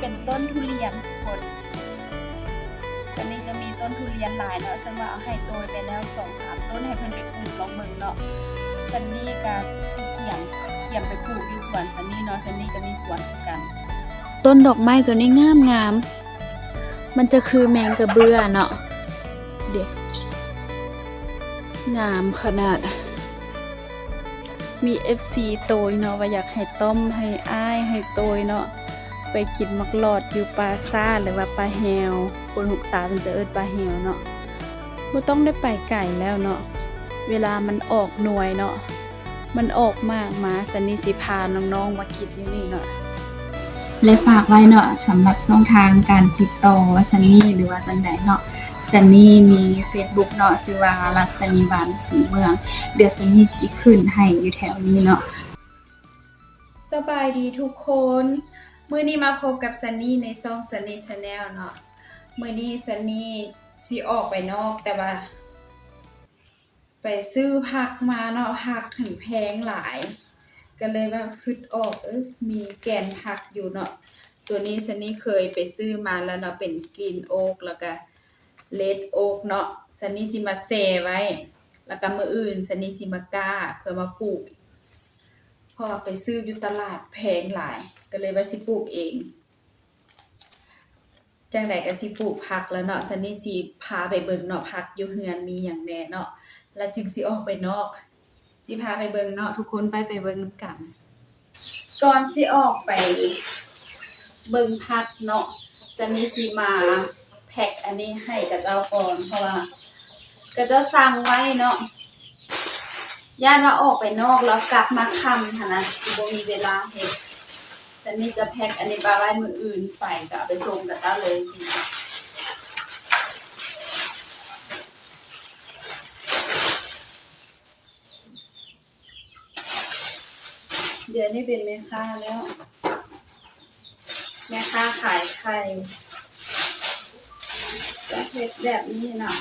เป็นต้นทุเรียนทุกคนตอนนี้จะมีต้นทุเรียนหลายเนาะซึ่งว่าเอาให้โตยไปแล้ว 2-3 ต้นให้เพิ่นไปปลูกลองเบิ่งเนาะซันนี่ก็สิเกี่ยมไปปลูกอยู่สวนซันนี่เนาะซันนี่ก็มีสวนเหมือนกันต้นดอกไม้ตัวนี้งามมันจะคือแมงกระเบื้อเนาะเด็กงามขนาดมี FC โตยเนาะว่าอยากให้ต้มให้อ้ายให้โตยเนาะไปกินมักหลอดอยู่ปลาซ่าหรือว่าปลาแฮวคนหุกษาเพิ่นจะเอิ้นปลาแฮวเนาะบ่ต้องได้ไปไกลแล้วเนาะเวลามันออกหน่วยเนาะมันออกมากมาซันนี่สิพาน้องๆมากินอยู่นี่เนาะและฝากไว้เนาะสำหรับช่องทางการติดต่อว่าซันนี่หรือว่าจังไดเนาะซันนี่มี Facebook เนาะชื่อว่ารัศนีวรรณศรีเมืองเดี๋ยวซันนี่สิขึ้นให้อยู่แถวนี้เนาะสบายดีทุกคนมื้อนี้มาพบกับซันนี่ในช่อง Sunny Channel เนาะมื้อนี้ซันนี่สิออกไปนอกแต่ว่าไปซื้อผักมาเนาะผักหันแพงหลายก็เลยว่าคิดออกมีแกนผักอยู่เนาะตัวนี้ซันนี่เคยไปซื้อมาแล้วเนาะเป็นกรีนโอ๊กแล้วก็เลดโอ๊กเนาะซันนี่สิมาแช่ไว้แล้วก็มื้ออื่นซันนี่สิมาก้าเพื่อมาปลูกพอไปซื้ออยู่ตลาดแพงหลายก็เลยว่าสิปลูกเองจังได๋ก็สิปลูกผักแล้วเนาะซันนี่สิพาไปเบิ่งเนาะผักอยู่เฮือนมีหยังแหน่เนาะแล้วจึงสิออกไปนอกสิพาไปเบิ่งเนาะทุกคนไปเบิ่งกันก่อนสิออกไปเบิ่งผักเนาะซันนี่สิมาแพ็คอันนี้ให้กับเจ้าก่อนเพราะว่าก็จะสั่งไว้เนาะย่านว่าออกไปนอกแล้วกลับมาค่ำหั่นนะบ่มีเวลาเฮ็ดซันนี่จะแพ็คอันนี้ไว้มื้ออื่นไปก็เอาไปส่งกับเจ้าเลยเดี๋ยวนี้เป็นแม่ค้าแล้วแม่ค้าขายไข่จะเฮ็ดแบบนี้เนาะ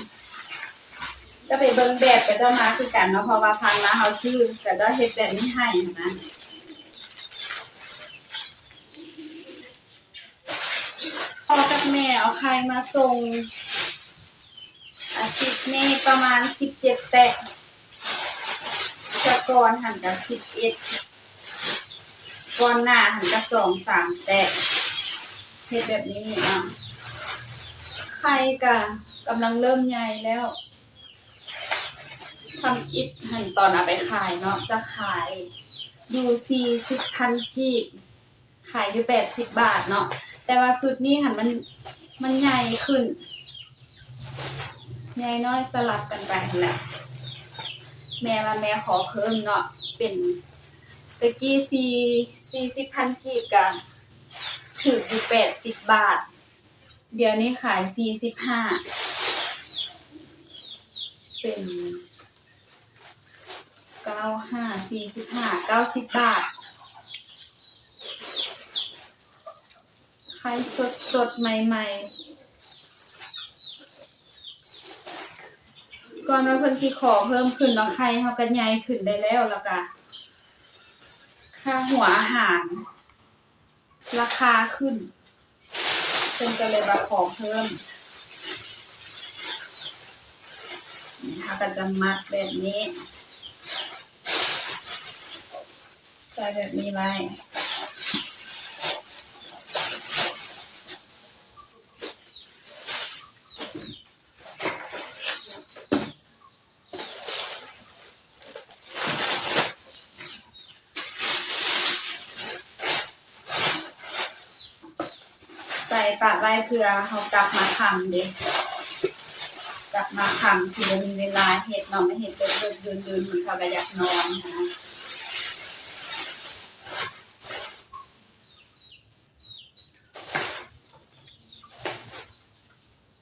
ก็ไปเบิ่งแบบก็จะมาคือกันเนาะเพราะว่าพังนะเฮาซื้อก็จะเฮ็ดแบบนี้ให้นะพ่อกับแม่เอาไข่มาส่งอาทิตย์นี้ประมาณ17แตะจะก่อนหันกับ11ก่อนหน้าหันกับ2-3แตะเฮ็ดแบบนี้เนาะไข่ก็กำลังเริ่มใหญ่แล้วทำอิฐหันตอนเอาไปขายเนาะจะขายอยู่40,000 กีบขายอยู่80 บาทเนาะแต่ว่าสุดนี้หันมันใหญ่ขึ้นใหญ่น้อยสลับกันไปนั่นแหละแม่ว่าแม่ขอเพิ่มเนาะเป็นตะกี้40,000 กีบก็ถูกอยู่80 บาทเดี๋ยวนี้ขาย45เป็น90 บาทไข่สดๆใหม่ๆก่อนว่าเพิ่นสิขอเพิ่มขึ้นเนาะไข่เฮาก็ใหญ่ขึ้นได้แล้วก็ค่าหัวอาหารราคาขึ้นเพิ่นก็เลยมาขอเพิ่มนี่ค่ะก็จะมัดแบบนี้ใส่แบบนี้ไว้ใส่ปะไว้เพื่อเขากลับมาค่ำเด้กลับมาค่ำสิบ่มีเวลาเฮ็ดเนาะไม่เฮ็ดเดินเหมือนเขาก็อยากนอนนะ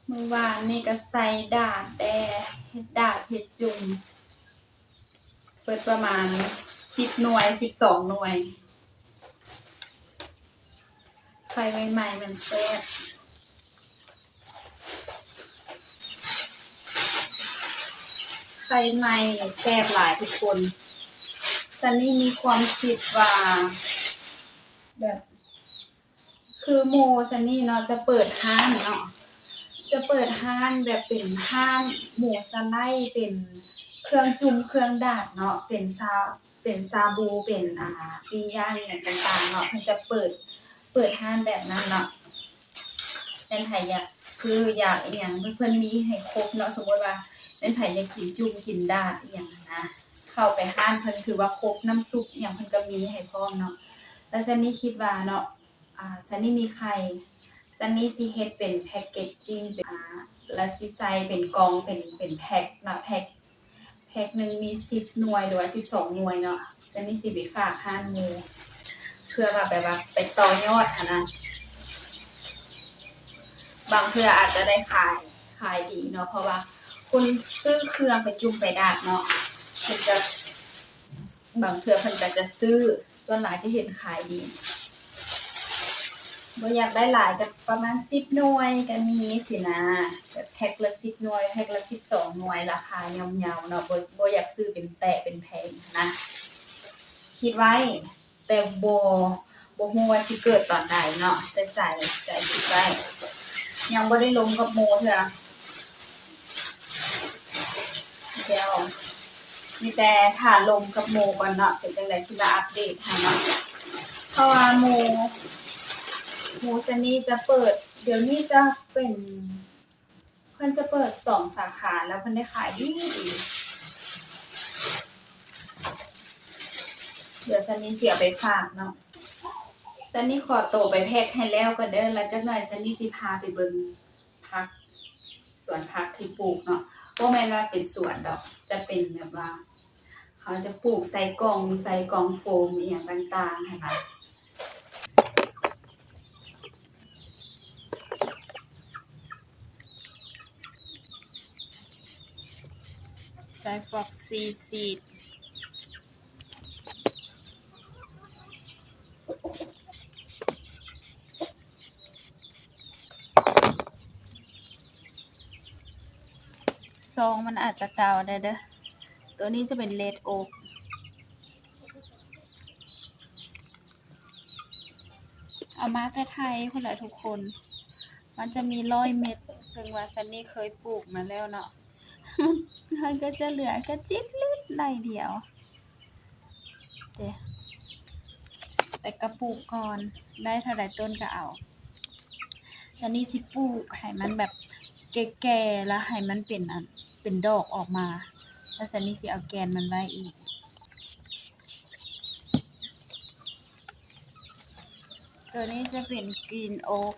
เมื่อวานนี่ก็ใส่ดาดแต่เฮ็ดดาดเฮ็ดจุ่มเปิดประมาณ10 หน่วย12 หน่วยไข่ใหม่ๆมันแซ่บไข่ใหม่แซ่บหลายทุกคนซันนี่มีความคิดว่าแบบ คือโมซันนี่เนาะจะเปิดห้างเนาะจะเปิดห้างแบบเป็นห้างหมูสะไลด์เป็นเครื่องจุ่มเครื่องดาดเนาะเป็นซาบูเป็นปิ้งย่างอย่างต่างๆเนาะเพิ่นจะเปิดห้างแบบนั้นเนาะแม่นไผอยากคืออยากอีหยังเพิ่นมีให้ครบเนาะสมมุติว่าแม่นไผอยากกินจุ่มกินดาดอีหยังนะเข้าไปห้างเพิ่นคือว่าครบน้ำซุปอีหยังเพิ่นก็มีให้พร้อมเนาะแล้วซันนี่คิดว่าเนาะซันนี่มีไข่ซันนี่สิเฮ็ดเป็นแพ็กเกจจิ้งเป็นแล้วสิใส่เป็นกล่องเป็นแพ็กเนาะแพ็กหนึงมี10หน่วยหรือว่า12หน่วยเนาะซันนี่สิไปฝากห้างหมู่เพื่อแบบว่าไปต่อยอดหั้นนะบางเทื่ออาจจะได้ขายดีเนาะเพราะว่าคนซื้อเครื่องไปจุ่มไปดาดเนาะเพิ่นจะบางเทื่อเพิ่นก็จะซื้อส่วนหลายจะเห็นขายดีบ่อยากได้หลายก็ประมาณ10หน่วยก็มีสินะแบบแพ็กละ10หน่วยแพ็กละ12หน่วยราคาย่อมเยาเนาะบ่อยากซื้อเป็นแตะเป็นแผงนะคิดไว้แต่บ่ฮู้ว่าสิเกิดตอนใดเนาะแต่ใจคิดไว้ยังบ่ได้ลงกับโมเทื่อเดี๋ยวมีแต่ถ้าลงกับโมก่อนเนาะเป็นจังได๋สิมาอัปเดตให้เนาะเพราะว่าโมซันนี่จะเปิดเดี๋ยวนี้จะเป็นเพิ่นจะเปิด2สาขาแล้วเพิ่นได้ขายดีเดี๋ยวซันนี่สิเอาไปฝากเนาะซันนี่ขอตัวไปแพ็กให้แล้วก่อนเด้อแล้วจักหน่อยซันนี่สิพาไปเบิ่งผักสวนผักที่ปลูกเนาะบ่แม่นว่าเป็นสวนดอกจะเป็นแบบว่าเขาจะปลูกใส่กล่องโฟมอีหยังต่างๆให้ค่ะใส่ฟ็อกซี่ซีดซองมันอาจจะเก่าได้เด้อตัวนี้จะเป็นเรดโอ๊กเอามาแต่ไทยพุ่นล่ะทุกคนมันจะมี100เม็ดซึ่งว่าซันนี่เคยปลูกมาแล้วเนาะมันก็จะเหลือแค่จิตลิดหน่อยเดียวแต่ก็ปลูกก่อนได้เท่าใดต้นก็เอาซันนี่สิปลูกให้มันแบบแก่ๆแล้วให้มันเป็นดอกออกมาแล้วซันนี่สิเอาแกนมันไว้อีกตัวนี้จะเป็นกรีนโอ๊ก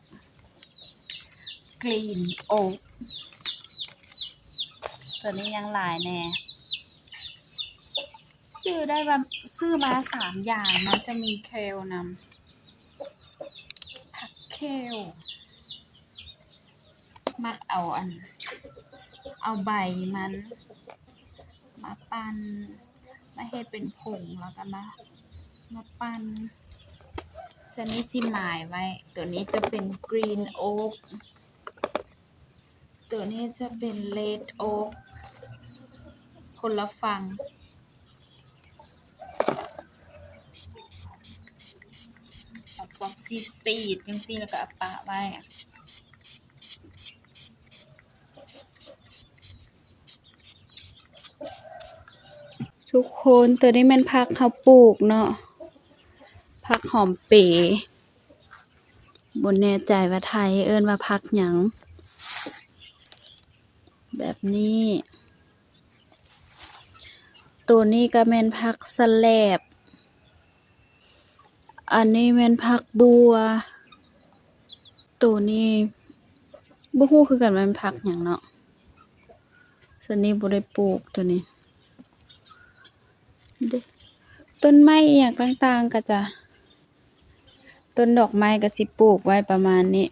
ตัวนี้ยังหลายแน่ชื่อได้ว่าซื้อมา3อย่างมันจะมีเคลนำผักเคลมักเอาใบมันมาปั่นมาเฮ็ดเป็นผงแล้วก็มาปั่นซันนี่สิหมายไว้ตัวนี้จะเป็นกรีนโอ๊กตัวนี้จะเป็นเรดโอ๊กคนละฝั่งเอาฟอกซีดจังซี่แล้วก็เอาปะไว้ทุกคนตัวนี้มันผักเขาปลูกเนาะผักหอมเป๋บ่แน่ใจว่าไทยเอิ้นว่าผักหยังแบบนี้ตัวนี้ก็แม่นผักสะแลบอันนี้แม่นผักบัวตัวนี้บ่ฮู้คือกันว่ามันผักหยังเนาะซันนี่บ่ได้ปลูกตัวนี้ต้นไม้อีหยังต่างๆก็จะต้นดอกไม้ก็สิปลูกไว้ประมาณนี้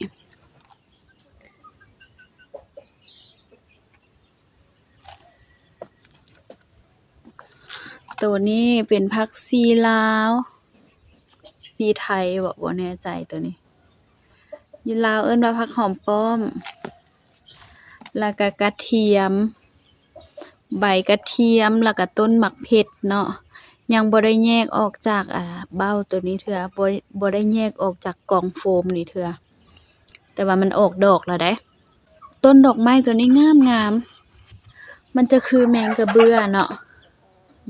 ตัวนี้เป็นผักชีลาวดีไทยบ่แน่ใจตัวนี้อยู่ลาวเอิ้นว่าผักหอมป้อมแล้วก็กระเทียมใบกระเทียมแล้วก็ต้นหมักเพชรเนาะ ยังบ่ได้แยกออกจากเบ้าตัวนี้เทื่อบ่ได้แยกออกจากกล่องโฟมนี่เทื่อแต่ว่ามันออกดอกแล้วเด้ต้นดอกไม้ตัวนี้งามๆมันจะคือแมงกระเบื้อเนาะ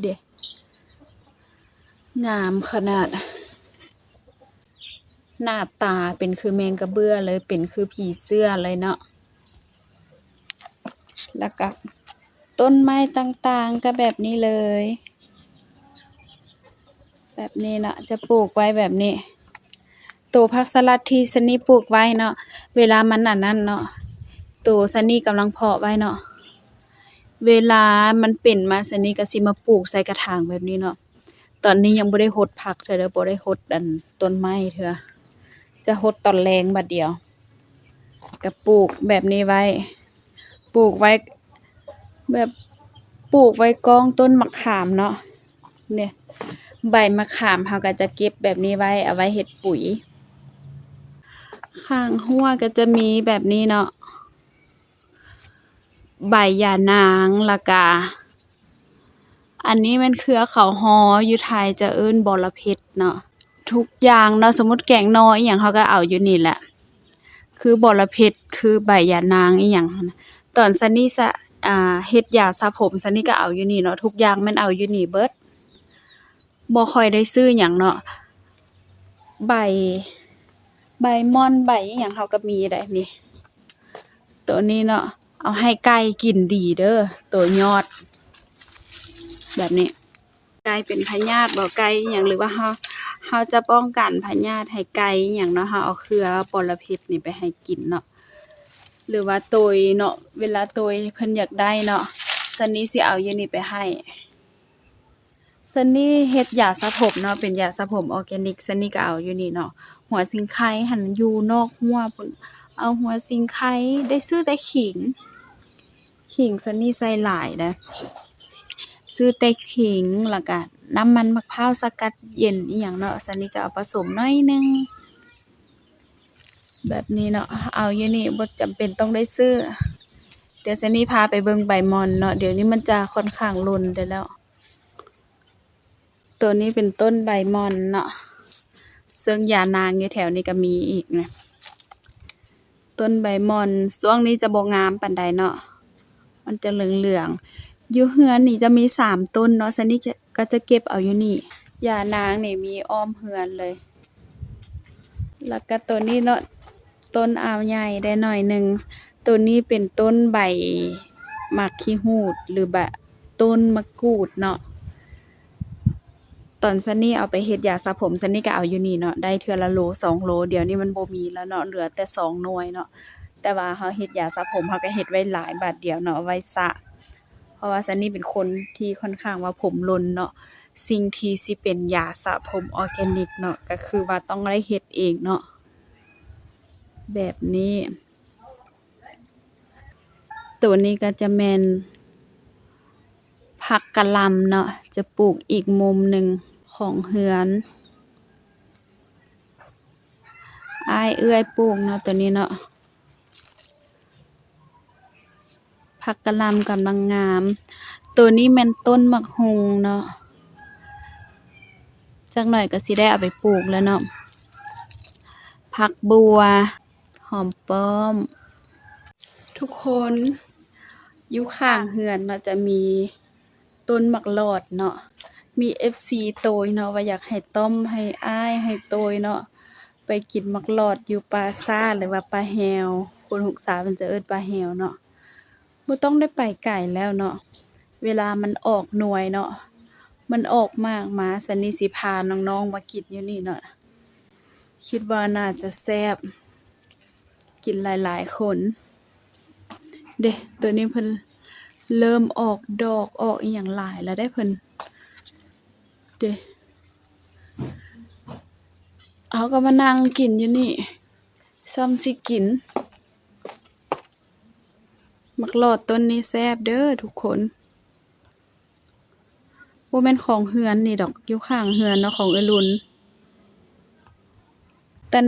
เด้งามขนาดหน้าตาเป็นคือแมงกระเบื้อเลยเป็นคือผีเสื้อเลยเนาะแล้วก็ต้นไม้ต่างๆก็แบบนี้เลยแบบนี้เนาะจะปลูกไว้แบบนี้ตัวผักสลัดที่ซันนี่ปลูกไว้เนาะเวลามันอันนั้นเนาะตัวซันนี่กำลังเพาะไว้เนาะเวลามันเป็นมาซันนี่ก็สิมาปลูกใส่กระถางแบบนี้เนาะตอนนี้ยังบ่ได้รดผักเทื่อเด้อบ่ได้รดต้นไม้เทื่อจะรดตอนแลงบัดเดียวก็ปลูกแบบนี้ไว้ปลูกไว้แบบปลูกไว้กองต้นมะขามเนาะเนี่ยใบมะขามเราก็จะเก็บแบบนี้ไว้เอาไว้เฮ็ดปุ๋ยข้างหัวก็จะมีแบบนี้เนาะใบยานางแล้วก็อันนี้มันเครือเขาฮ้ออยู่ไทยจะเอิ้นบอระเพ็ดเนาะทุกอย่างเนาะสมมุติแกงนออิหยังเขาก็เอาอยู่นี่แหละคือบอระเพ็ดคือใบยานางอิหยังตอนซันนี่เฮ็ดยาสระผมซันนี่ก็เอาอยู่นี่เนาะทุกอย่างมันเอาอยู่นี่เบิดบ่ค่อยได้ซื้อหยังเนาะใบม่อนใบอิหยังเขาก็มีได้นี่ตัวนี้เนาะเอาให้ไก่กินดีเด้อตัวยอดแบบนี้ไก่เป็นพยาธิบ่ไก่อิหยังหรือว่าเฮาจะป้องกันพยาธิให้ไก่อิหยังเนาะเฮาเอาเครือบอระเพ็ดนี่ไปให้กินเนาะหรือว่าโตยเนาะเวลาโตยเพิ่นอยากได้เนาะซันนี่สิเอาอยู่นี่ไปให้ซันนี่เฮ็ดยาสระผมเนาะเป็นยาสระผมออร์แกนิกซันนี่ก็เอาอยู่นี่เนาะหัวสิงไข่หั่นอยู่นอกหัวพุ่นเอาหัวสิงไข่ได้ซื้อแต่ขิงซันนี่ใส่หลายเด้อซื้อแต่ขิงแล้วก็น้ำมันมะพร้าวสกัดเย็นอิหยังเนาะซันนี่จะเอาผสมหน่อยนึงแบบนี้เนาะเอาอยู่นี่บ่จำเป็นต้องได้ซื้อเดี๋ยวซันนี่พาไปเบิ่งใบม่อนเนาะเดี๋ยวนี้มันจะค่อนข้างล้นได้แล้วตัวนี้เป็นต้นใบม่อนเนาะซึ่งยานางอยู่แถวนี้ก็มีอีกนะต้นใบม่อนช่วงนี้จะบ่งามปานใดเนาะมันจะเหลืองๆอยู่เฮือนนี่จะมี3ต้นเนาะซันนี่ก็จะเก็บเอาอยู่นี่ยานางนี่มีอ้อมเฮือนเลยแล้วก็ตัวนี้เนาะต้นอ่าวใหญ่ได้หน่อยนึงตัวนี้เป็นต้นใบหมากขี้หูดหรือแบบต้นมะกรูดเนาะตอนซันนี่เอาไปเฮ็ดยาสระผมซันนี่ก็เอาอยู่นี่เนาะได้เทื่อละโล2โลเดี๋ยวนี้มันบ่มีแล้วเนาะเหลือแต่2หน่วยเนาะแต่ว่าเฮาเฮ็ดยาสระผมเฮาก็เฮ็ดไว้หลายบาทเดียวเนาะเอาไว้สระเพราะว่าซันนี่เป็นคนที่ค่อนข้างว่าผมรนเนาะสิ่งที่สิเป็นยาสระผมออร์แกนิกเนาะก็คือว่าต้องได้เฮ็ดเองเนาะแบบนี้ตัวนี้ก็จะแม่นผักกะหล่ำเนาะจะปลูกอีกมุมหนึ่งของเฮือนอ้ายเอื้อยปลูกเนาะตัวนี้เนาะผักกะหล่ำกำลังงามตัวนี้แม่นต้นมักฮุงเนาะจักหน่อยก็สิได้เอาไปปลูกแล้วเนาะผักบัวหอมป้อมทุกคนอยู่ข้างเฮือนเนาะจะมีต้นมักลอดเนาะมี FC โตยเนาะว่าอยากให้ต้มให้อ้ายให้โตยเนาะไปกินมักลอดอยู่ปราสาทหรือว่าปลาแฮวคนหุกษาเพิ่นจะเอิ้นปลาแฮวเนาะบ่ต้องได้ไปไกลแล้วเนาะเวลามันออกหน่วยเนาะมันออกมากมาซันนี่สิพาน้องๆมากินอยู่นี่เนาะคิดว่าน่าจะแซ่บกินหลายๆคนเด้ตัวนี้เพิ่นเริ่มออกดอกออกอีหยังหลายแล้วได้เพิ่นเด้เขาก็มานั่งกินอยู่นี่ซ้ำสิกินมักลอดต้นนี้แซ่บเด้อทุกคนบ่แม่นของเฮือนนี่ดอกอยู่ข้างเฮือนเนาะของเอื้อลุนตัน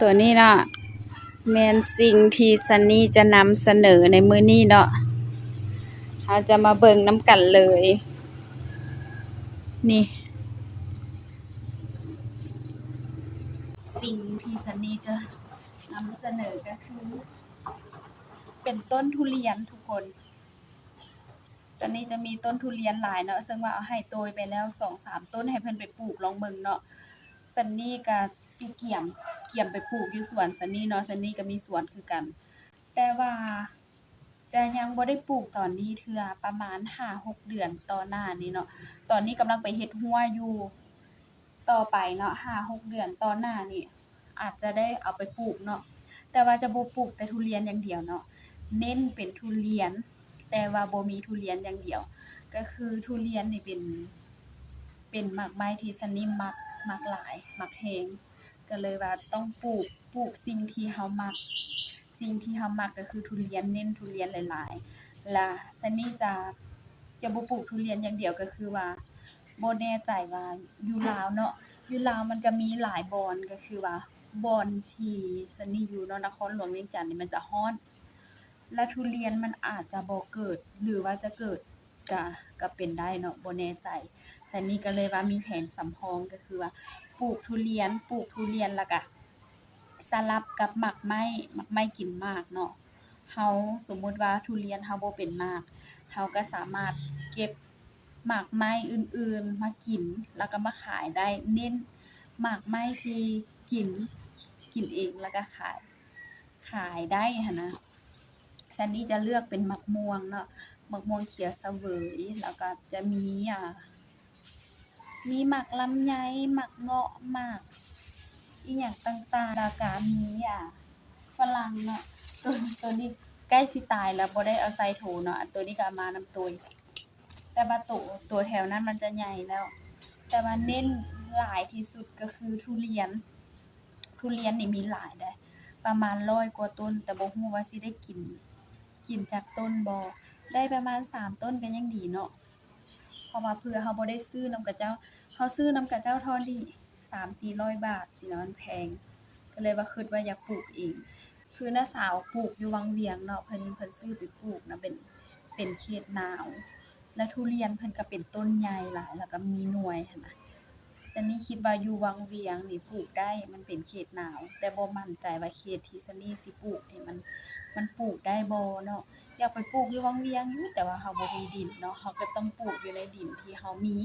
ตัวนี้เนาะแม่นสิ่งที่ซันนี่จะนำเสนอในมื้อนี้เนาะ เราจะมาเบิ่งน้ำกันเลย นี่ สิ่งที่ซันนี่จะนำเสนอก็คือ เป็นต้นทุเรียนทุกคนซันนี่จะมีต้นทุเรียนหลายเนาะซึ่งว่าเอาให้โตยไปแล้ว 2-3 ต้นให้เพิ่นไปปลูกลองเบิ่งเนาะซันนี่ก็สิเกี่ยมไปปลูกอยู่สวนซันนี่เนาะซันนี่ก็มีสวนคือกัน แต่ว่าจะยังบ่ได้ปลูกตอนนี้เทื่อประมาณ 5-6 เดือนต่อหน้านี้เนาะตอนนี้กำลังไปเฮ็ดหัวอยู่ต่อไปเนาะ 5-6 เดือนต่อหน้านี้อาจจะได้เอาไปปลูกเนาะแต่ว่าจะบ่ปลูกแต่ทุเรียนอย่างเดียวเนาะเน้นเป็นทุเรียนแต่ว่าบ่มีทุเรียนอย่างเดียวก็คือทุเรียนนี่เป็นหมากไม้ที่ซันนี่มักหลายมักแฮงก็เลยว่าต้องปลูกสิ่งที่เฮามักสิ่งที่เฮามักก็คือทุเรียนเน้นทุเรียนหลายๆและซันนี่จะบ่ปลูกทุเรียนอย่างเดียวก็คือว่าบ่แน่ใจว่าอยู่ลาวเนาะอยู่ลาวมันก็มีหลายบอนก็คือว่าบอนที่ซันนี่อยู่เนาะนครหลวงเวียงจันทน์นี่มันจะร้อน และทุเรียนมันอาจจะบ่เกิดหรือว่าจะเกิดก็เป็นได้เนาะบ่แน่ใจซันนี่ก็เลยว่ามีแผนสำรองก็คือว่าปลูกทุเรียนแล้วก็สลับกับหมากไม้กินหมากเนาะเฮาสมมุติว่าทุเรียนเฮาบ่เป็นหมากเฮาก็สามารถเก็บหมากไม้อื่นๆมากินแล้วก็มาขายได้เน้นหมากไม้ที่กินเองแล้วก็ขายได้หั้นนะ ซันนี่จะเลือกเป็นมะม่วงเนาะมะม่วงเขียวเสวยแล้วก็จะมีหมากลำไยหมากเงาะหมากอีหยังต่างๆแล้วก็มีฝรั่งเนาะตัวนี้ใกล้สิตายแล้วบ่ได้เอาใส่โถเนาะตัวนี้ก็เอามานำตัวแต่ว่าตัวแถวนั้นมันจะใหญ่แล้ว แต่ว่าเน้นหลายที่สุดก็คือทุเรียนนี่มีหลายเด้ประมาณ100กว่าต้นแต่บ่ฮู้ว่าสิได้กินจากต้นบ่ได้ประมาณ3ต้นก็ยังดีเนาะเพราะว่าเผื่อเฮาบ่ได้ซื้อนำกับเจ้าเฮาซื้อนำกับเจ้าเท่านี้300-400 บาทสินะมันแพงก็เลยว่าคิดว่าอยากปลูกเองคือน้าสาวปลูกอยู่วังเวียงเนาะเพิ่นซื้อไปปลูกนะเป็นเขตหนาวและทุเรียนเพิ่นก็เป็นต้นใหญ่หลายแล้วก็มีหน่วยหั้นนะซันนี่คิดว่าอยู่วังเวียงนี่ปลูกได้มันเป็นเขตหนาวแต่บ่มั่นใจว่าเขตที่ซันนี่สิปลูกนี่มันปลูกได้บ่เนาะอยากไปปลูกอยู่วังเวียงอยู่แต่ว่าเฮาบ่มีดินเนาะเฮาก็ต้องปลูกอยู่ในดินที่เฮามี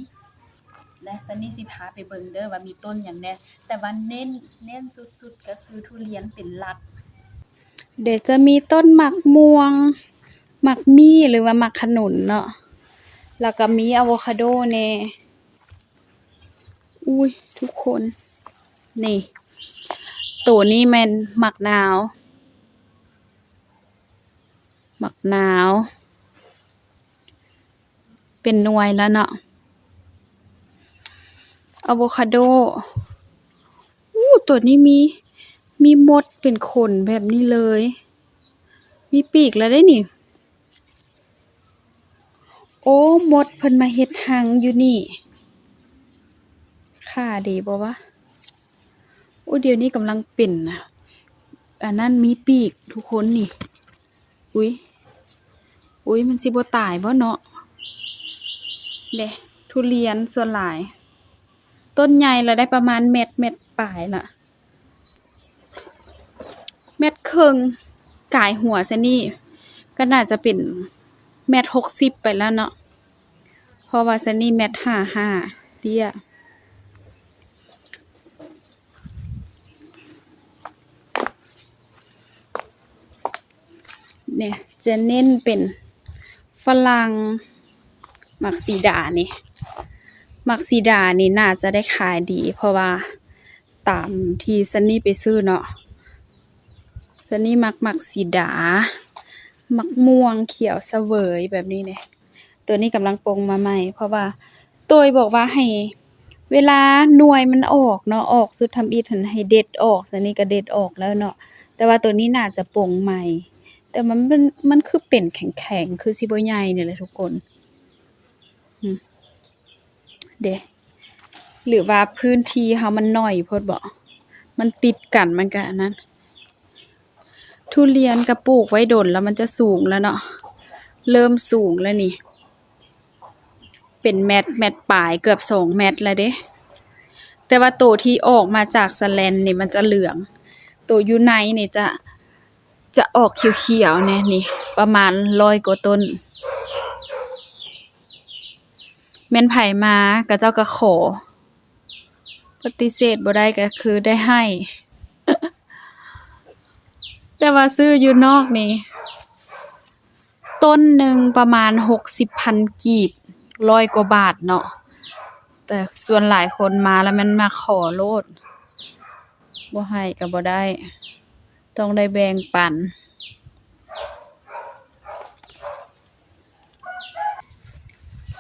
และซันนี่สิพาไปเบิ่งเด้อว่ามีต้นหยังแหน่แต่ว่าเน้นสุดๆก็คือทุเรียนเป็นหลักเดี๋ยวจะมีต้นหมากม่วงหมากมี่หรือว่าหมากขนุนเนาะแล้วก็มีอะโวคาโดแน่อุ้ยทุกคนนี่ตัวนี้แม่นหมากนาวเป็นหน่วยแล้วเนาะอะโวคาโดตัวนี้มีมดเป็นขนแบบนี้เลยมีปีกแล้วได้นี่โอ้มดเพิ่นมาเฮ็ดรังอยู่นี่ค่าดีบ่วะโอ้เดี๋ยวนี้กำลังเป็นนะอันนั้นมีปีกทุกคนนี่อุ๊ยมันสิบ่ตายบ่เนาะเด้ทุเรียนส่วนหลายต้นใหญ่แล้วได้ประมาณเม็ดปลายน่ะเม็ดครึ่งกายหัวซะนี่ก็น่าจะเป็นเม็ด60ไปแล้วเนาะเพราะว่าซะนี่เม็ด55เตี้ยเนี่ยจะเน้นเป็นฝรั่งหมักสีดานี่หมักสีดานี่น่าจะได้ขายดีเพราะว่าตามที่ซันนี่ไปซื้อเนาะซันนี่มักสีดามักม่วงเขียวเสวยแบบนี้เนี่ยตัวนี้กำลังปลงมาใหม่เพราะว่าตัวบอกว่าให้เวลาหน่วยมันออกเนาะออกสุดทำอิฐหันให้เด็ดออกซันนี่ก็เด็ดออกแล้วเนาะแต่ว่าตัวนี้น่าจะปลงใหม่แต่มันคือเป็นแข็งๆคือสิบ่ใหญ่นี่แหละทุกคนเด้หรือว่าพื้นที่เฮามันน้อยโพดบ่มันติดกันมันก็อันนั้นทุเรียนก็ปลูกไว้ดนแล้วมันจะสูงแล้วเนาะ เริ่มสูงแล้วนี่เป็นแมตปลายเกือบ2แมตแล้วเด้แต่ว่าตัวที่ออกมาจากสแลนนี่มันจะเหลืองตัวอยู่ในนี่จะออกเขียวๆแน่นี่ประมาณ100กว่าต้นแม่นไผมาก็เจ้าก็ขอปฏิเสธบ่ได้ก็คือได้ให้ แต่ว่าซื้ออยู่นอกนี่ต้นหนึ่งประมาณ60,000กีบ100กว่าบาทเนาะแต่ส่วนหลายคนมาแล้วมันมาขอโลดบ่ให้ก็บ่ได้ต้องได้แบ่งปัน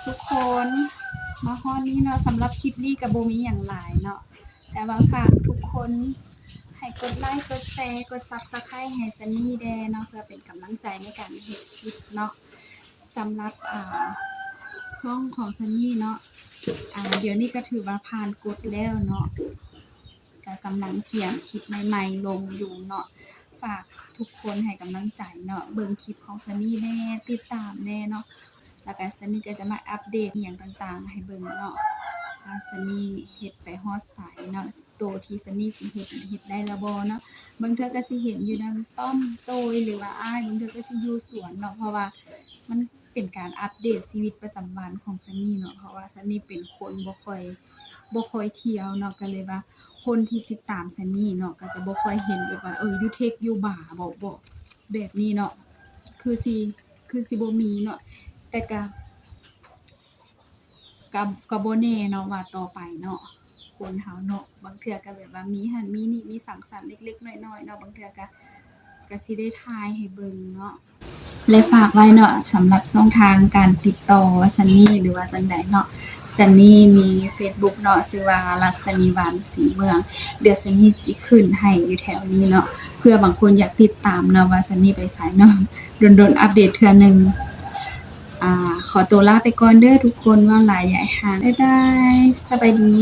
ทุกคนมาฮอดนี้เนาะสำหรับคลิปนี้ก็บ่มีหยังหลายเนาะแต่ว่าฝากทุกคนให้กดไลค์กดแชร์กด Subscribe ให้ซันนี่แดเนาะเพื่อเป็นกำลังใจในการเฮ็ดคลิปเนาะสำหรับช่องของซันนี่เนาะเดี๋ยวนี้ก็ถือว่าผ่านกฎแล้วเนาะก็กำลังเตรียมคลิปใหม่ๆลงอยู่เนาะฝากทุกคนให้กำลังใจเนาะเบิ่งคลิปของซันนี่แน่ติดตามแน่เนาะแล้วก็ซันนี่ก็จะมาอัปเดตอหยังต่างๆให้เบิ่งเนาะซันนี่เฮ็ดไปฮอดไสเนาะโตที่ซันนี่สิเฮ็ดได้แล้วบ่เนาะบางเทื่อก็สิเห็นอยู่นำต้อมโตยหรือว่าอ้ายบางเทื่อก็สิอยู่สวนเนาะเพราะว่ามันเป็นการอัปเดตชีวิตประจำวันของซันนี่เนาะเพราะว่าซันนี่เป็นคนบ่ค่อยเที่ยวเนาะก็เลยว่าคนที่ติดตามซันนี่เนาะก็จะบ่ค่อยเห็นแบบว่าอยู่เทคอยู่บ่าบ่แบบนี้เนาะคือสิบ่มีเนาะแต่ก็บ่แน่เนาะว่าต่อไปเนาะคนเฮาเนาะบางเทื่อก็แบบว่ามีหั้นมีนี่มีสังสรรค์เล็กๆน้อยๆเนาะบางเทื่อก็สิได้ถ่ายให้เบิ่งเนาะและฝากไว้เนาะสำหรับช่องทางการติดต่อซันนี่หรือว่าจังใดเนาะซันนี่มี Facebook เนาะชื่อว่ารัศนีวรรณศรีเมืองเดี๋ยวซันนี่สิขึ้นให้อยู่แถวนี้เนาะเพื่อบางคนอยากติดตามเนาะว่าซันนี่ไปไสเนาะโดนๆอัปเดตเทื่อนึงขอตัวลาไปก่อนเด้อทุกคนว่าหลายใหญ่หางบ๊ายบายสบายดี